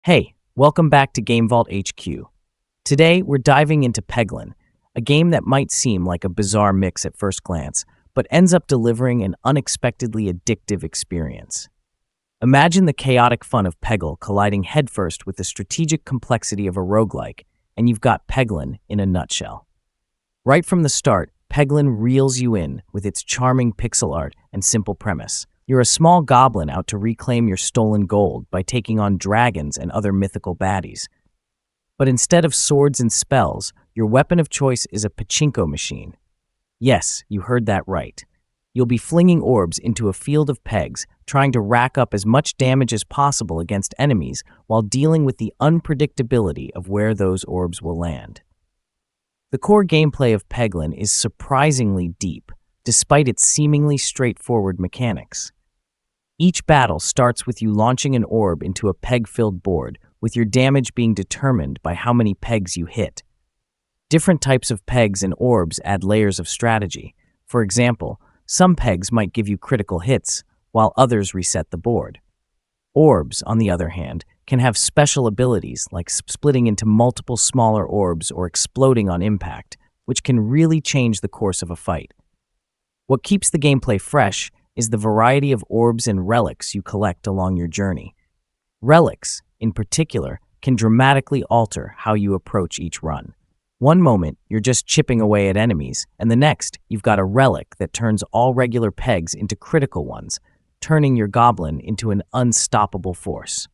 Hey, welcome back to GameVault HQ. Today, we're diving into Peglin, a game that might seem like a bizarre mix at first glance, but ends up delivering an unexpectedly addictive experience. Imagine the chaotic fun of Peggle colliding headfirst with the strategic complexity of a roguelike, and you've got Peglin in a nutshell. Right from the start, Peglin reels you in with its charming pixel art and simple premise. You're a small goblin out to reclaim your stolen gold by taking on dragons and other mythical baddies. But instead of swords and spells, your weapon of choice is a Pachinko machine. Yes, you heard that right. You'll be flinging orbs into a field of pegs, trying to rack up as much damage as possible against enemies while dealing with the unpredictability of where those orbs will land. The core gameplay of Peglin is surprisingly deep, despite its seemingly straightforward mechanics. Each battle starts with you launching an orb into a peg-filled board, with your damage being determined by how many pegs you hit. Different types of pegs and orbs add layers of strategy. For example, some pegs might give you critical hits, while others reset the board. Orbs, on the other hand, can have special abilities like splitting into multiple smaller orbs or exploding on impact, which can really change the course of a fight. What keeps the gameplay fresh is the variety of orbs and relics you collect along your journey. Relics, in particular, can dramatically alter how you approach each run. One moment, you're just chipping away at enemies, and the next, you've got a relic that turns all regular pegs into critical ones, turning your goblin into an unstoppable force.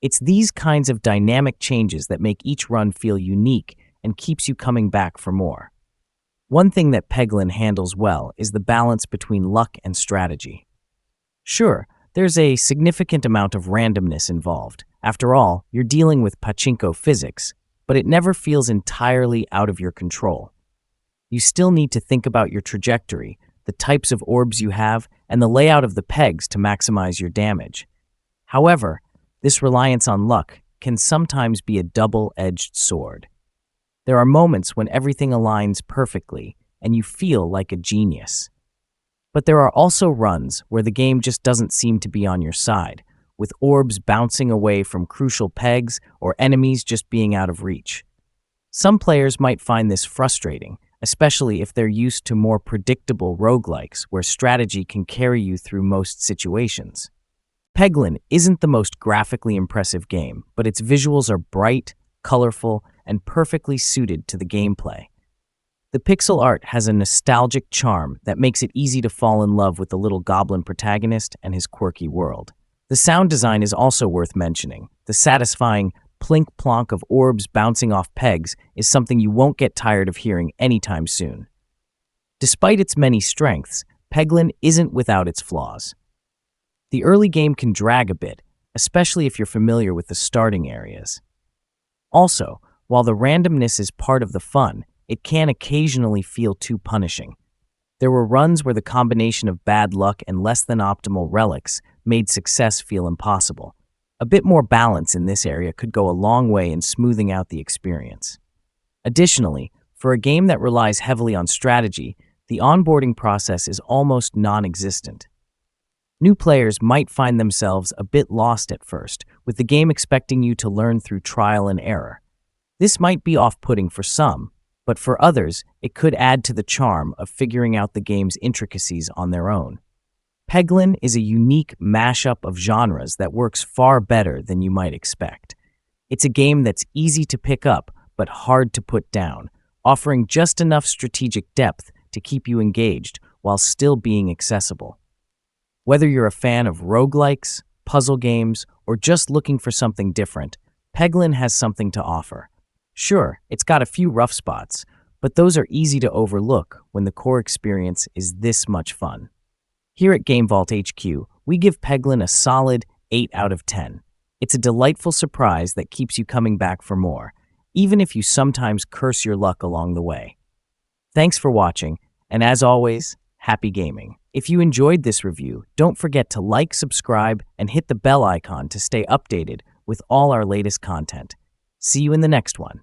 It's these kinds of dynamic changes that make each run feel unique and keeps you coming back for more. One thing that Peglin handles well is the balance between luck and strategy. Sure, there's a significant amount of randomness involved. After all, you're dealing with Pachinko physics, but it never feels entirely out of your control. You still need to think about your trajectory, the types of orbs you have, and the layout of the pegs to maximize your damage. However, this reliance on luck can sometimes be a double-edged sword. There are moments when everything aligns perfectly and you feel like a genius. But there are also runs where the game just doesn't seem to be on your side, with orbs bouncing away from crucial pegs or enemies just being out of reach. Some players might find this frustrating, especially if they're used to more predictable roguelikes where strategy can carry you through most situations. Peglin isn't the most graphically impressive game, but its visuals are bright, colorful, and perfectly suited to the gameplay. The pixel art has a nostalgic charm that makes it easy to fall in love with the little goblin protagonist and his quirky world. The sound design is also worth mentioning. The satisfying plink-plonk of orbs bouncing off pegs is something you won't get tired of hearing anytime soon. Despite its many strengths, Peglin isn't without its flaws. The early game can drag a bit, especially if you're familiar with the starting areas. Also, while the randomness is part of the fun, it can occasionally feel too punishing. There were runs where the combination of bad luck and less than optimal relics made success feel impossible. A bit more balance in this area could go a long way in smoothing out the experience. Additionally, for a game that relies heavily on strategy, the onboarding process is almost non-existent. New players might find themselves a bit lost at first, with the game expecting you to learn through trial and error. This might be off-putting for some, but for others, it could add to the charm of figuring out the game's intricacies on their own. Peglin is a unique mashup of genres that works far better than you might expect. It's a game that's easy to pick up, but hard to put down, offering just enough strategic depth to keep you engaged while still being accessible. Whether you're a fan of roguelikes, puzzle games, or just looking for something different, Peglin has something to offer. Sure, it's got a few rough spots, but those are easy to overlook when the core experience is this much fun. Here at GameVault HQ, we give Peglin a solid 8 out of 10. It's a delightful surprise that keeps you coming back for more, even if you sometimes curse your luck along the way. Thanks for watching, and as always, happy gaming. If you enjoyed this review, don't forget to like, subscribe, and hit the bell icon to stay updated with all our latest content. See you in the next one.